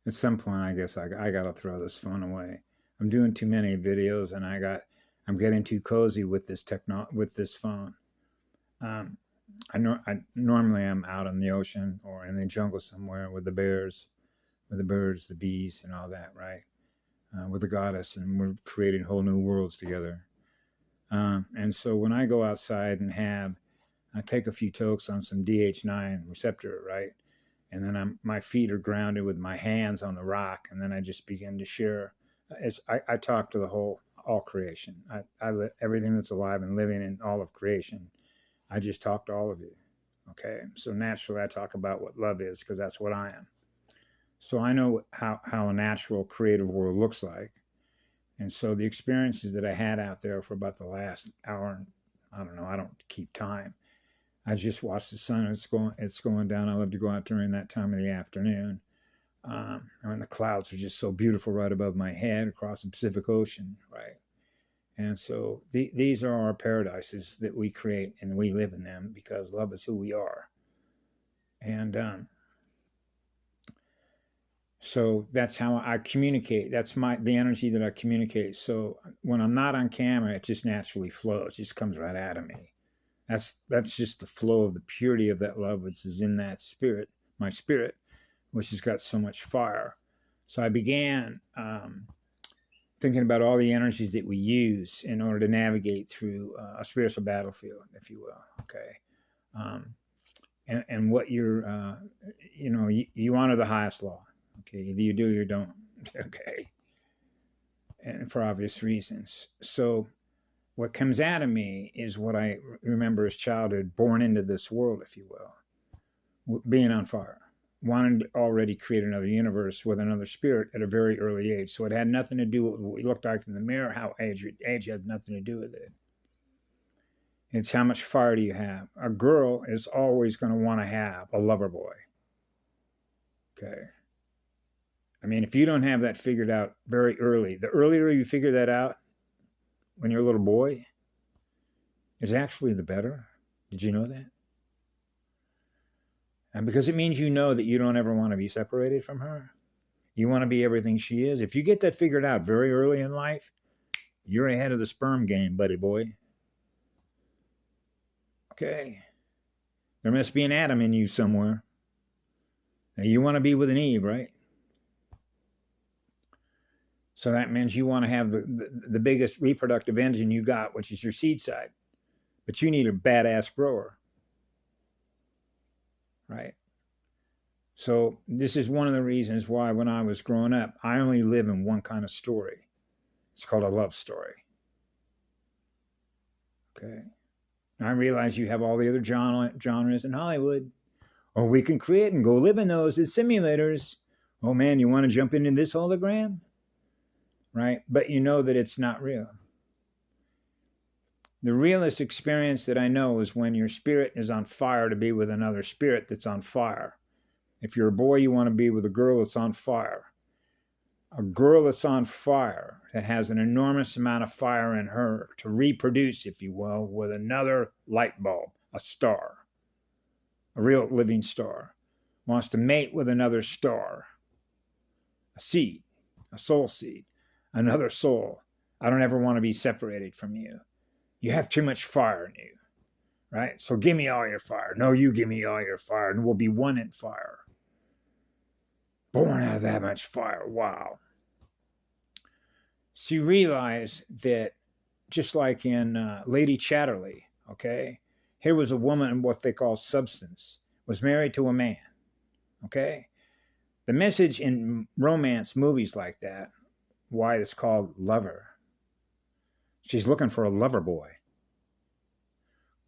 At some point, I guess I got to throw this phone away. I'm doing too many videos, and I'm getting too cozy with with this phone. Um, I normally I'm out in the ocean or in the jungle somewhere with the bears, with the birds, the bees, and all that, right? With the goddess, and we're creating whole new worlds together. And so when I go outside and I take a few tokes on some DH9 receptor, right? And then my feet are grounded with my hands on the rock, and then I just begin to share. I talk to all creation. Everything that's alive and living in all of creation. I just talk to all of you. Okay, so naturally I talk about what love is because that's what I am. So I know how a natural creative world looks like. And so the experiences that I had out there for about the last hour, I don't know, I don't keep time. I just watch the sun. It's going down. I love to go out during that time of the afternoon. And the clouds are just so beautiful right above my head across the Pacific Ocean, right? And so these are our paradises that we create, and we live in them because love is who we are. And so that's how I communicate. That's the energy that I communicate. So when I'm not on camera, it just naturally flows. It just comes right out of me. That's just the flow of the purity of that love, which is in that spirit, my spirit, which has got so much fire. So I began thinking about all the energies that we use in order to navigate through a spiritual battlefield, if you will. Okay. And what you honor the highest law. Okay. Either you do or you don't. Okay. And for obvious reasons. So what comes out of me is what I remember as childhood, born into this world, if you will, being on fire, wanting to already create another universe with another spirit at a very early age. So it had nothing to do with what we looked like in the mirror, how age had nothing to do with it. It's how much fire do you have? A girl is always going to want to have a lover boy. Okay. I mean, if you don't have that figured out very early, the earlier you figure that out when you're a little boy, is actually the better. Did you know that? And because it means you know that you don't ever want to be separated from her. You want to be everything she is. If you get that figured out very early in life, you're ahead of the sperm game, buddy boy. Okay. There must be an Adam in you somewhere. Now you want to be with an Eve, right? So that means you want to have the biggest reproductive engine you got, which is your seed side. But you need a badass grower. Right? So this is one of the reasons why when I was growing up, I only live in one kind of story. It's called a love story. Okay. I realize you have all the other genres in Hollywood. Or we can create and go live in those as simulators. Oh man, you want to jump into this hologram? Right? But you know that it's not real. The realest experience that I know is when your spirit is on fire to be with another spirit that's on fire. If you're a boy, you want to be with a girl that's on fire. A girl that's on fire, that has an enormous amount of fire in her to reproduce, if you will, with another light bulb, a star, a real living star, wants to mate with another star, a seed, a soul seed, another soul. I don't ever want to be separated from you. You have too much fire in you, right? So give me all your fire. No, you give me all your fire, and we'll be one in fire. Born out of that much fire. Wow. So you realize that just like in Lady Chatterley, okay, here was a woman in what they call substance, was married to a man, okay? The message in romance movies like that, why it's called Lover. She's looking for a lover boy.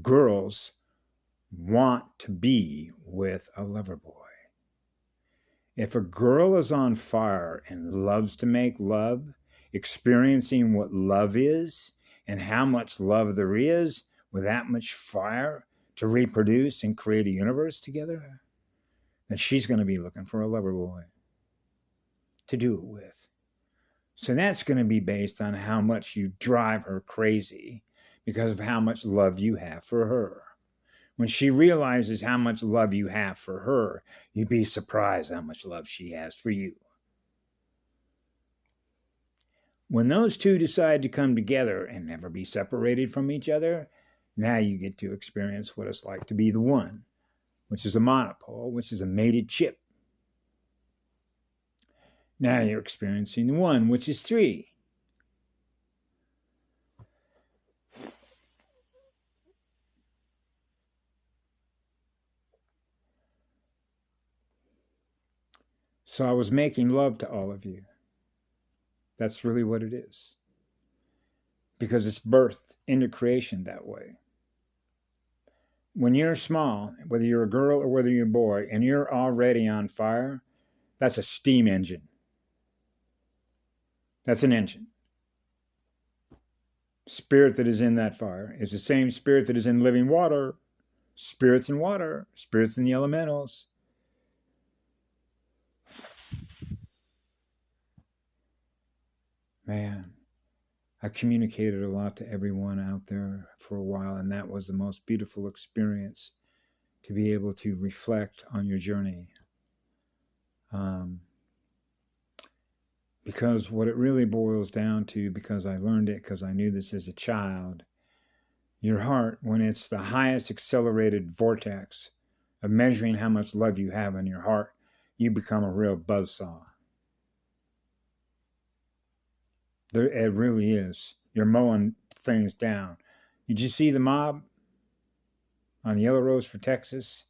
Girls want to be with a lover boy. If a girl is on fire and loves to make love, experiencing what love is and how much love there is with that much fire to reproduce and create a universe together, then she's going to be looking for a lover boy to do it with. So that's going to be based on how much you drive her crazy because of how much love you have for her. When she realizes how much love you have for her, you'd be surprised how much love she has for you. When those two decide to come together and never be separated from each other, now you get to experience what it's like to be the one, which is a monopole, which is a mated chip. Now you're experiencing the one, which is three. So I was making love to all of you. That's really what it is. Because it's birthed into creation that way. When you're small, whether you're a girl or whether you're a boy, and you're already on fire, that's a steam engine. That's an engine. Spirit that is in that fire is the same spirit that is in living water. Spirits in water, spirits in the elementals. Man, I communicated a lot to everyone out there for a while, and that was the most beautiful experience, to be able to reflect on your journey. Because what it really boils down to, because I learned it, because I knew this as a child, your heart, when it's the highest accelerated vortex of measuring how much love you have in your heart, you become a real buzzsaw. It really is. You're mowing things down. Did you see the mob on Yellow Rose for Texas?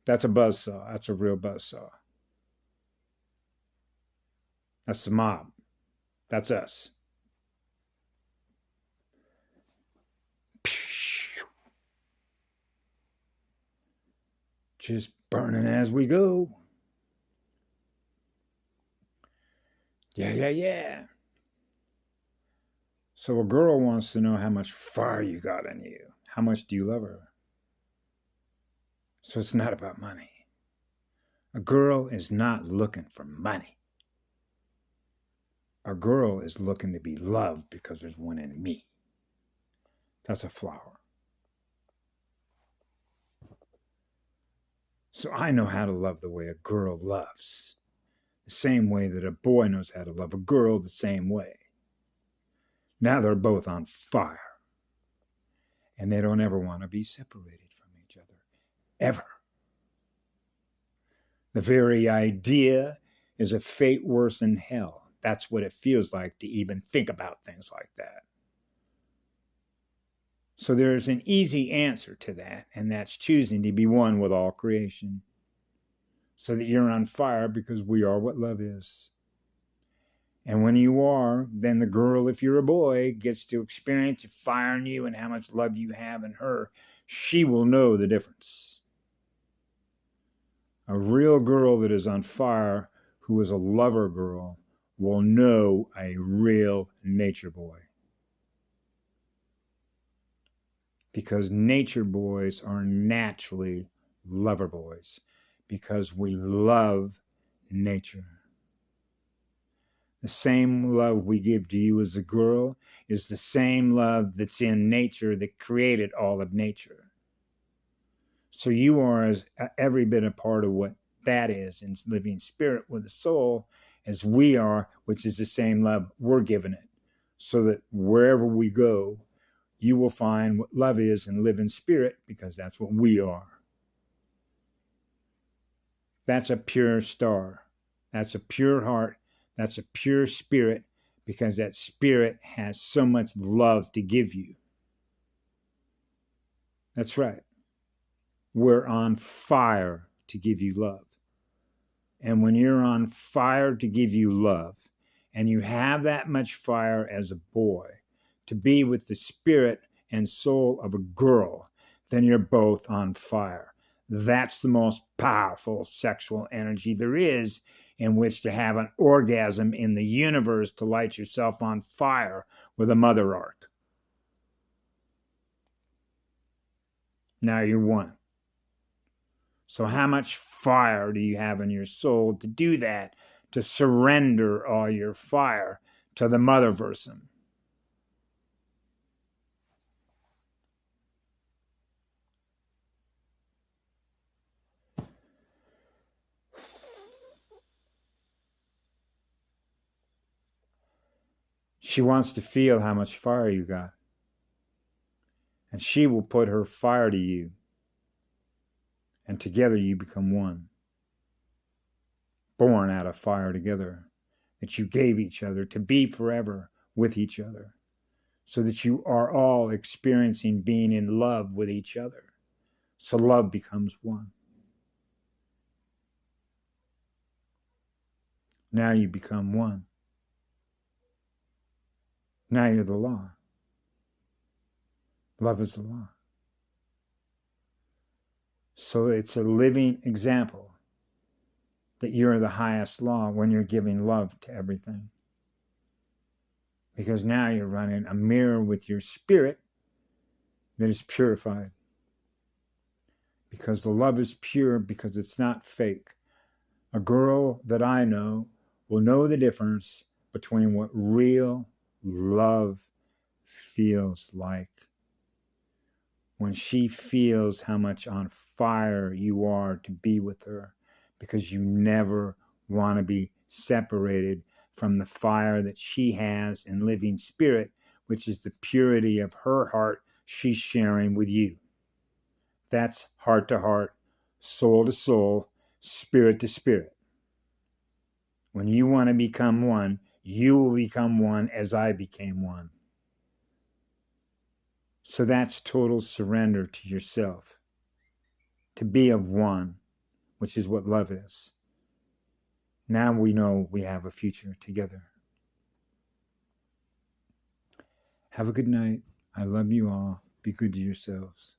That's a buzzsaw. That's a real buzzsaw. That's the mob. That's us. Just burning as we go. Yeah. So a girl wants to know how much fire you got in you. How much do you love her? So it's not about money. A girl is not looking for money. A girl is looking to be loved because there's one in me. That's a flower. So I know how to love the way a girl loves. The same way that a boy knows how to love a girl, the same way. Now they're both on fire. And they don't ever want to be separated from each other. Ever. The very idea is a fate worse than hell. That's what it feels like to even think about things like that. So there's an easy answer to that, and that's choosing to be one with all creation. So that you're on fire, because we are what love is. And when you are, then the girl, if you're a boy, gets to experience the fire in you and how much love you have in her. She will know the difference. A real girl that is on fire, who is a lover girl, will know a real nature boy. Because nature boys are naturally lover boys. Because we love nature. The same love we give to you as a girl is the same love that's in nature that created all of nature. So you are as every bit a part of what that is in living spirit with a soul as we are, which is the same love we're giving it. So that wherever we go, you will find what love is and live in spirit, because that's what we are. That's a pure star. That's a pure heart. That's a pure spirit, because that spirit has so much love to give you. That's right. We're on fire to give you love. And when you're on fire to give you love, and you have that much fire as a boy to be with the spirit and soul of a girl, then you're both on fire. That's the most powerful sexual energy there is, in which to have an orgasm in the universe, to light yourself on fire with a mother arc. Now you're one. So how much fire do you have in your soul to do that, to surrender all your fire to the motherversum? She wants to feel how much fire you got. And she will put her fire to you. And together you become one. Born out of fire together. That you gave each other to be forever with each other. So that you are all experiencing being in love with each other. So love becomes one. Now you become one. Now you're the law. Love is the law. So it's a living example that you're the highest law when you're giving love to everything. Because now you're running a mirror with your spirit that is purified. Because the love is pure, because it's not fake. A girl that I know will know the difference between what real love feels like. When she feels how much on fire you are to be with her, because you never want to be separated from the fire that she has in living spirit, which is the purity of her heart she's sharing with you. That's heart to heart, soul to soul, spirit to spirit. When you want to become one, you will become one as I became one. So that's total surrender to yourself. To be of one, which is what love is. Now we know we have a future together. Have a good night. I love you all. Be good to yourselves.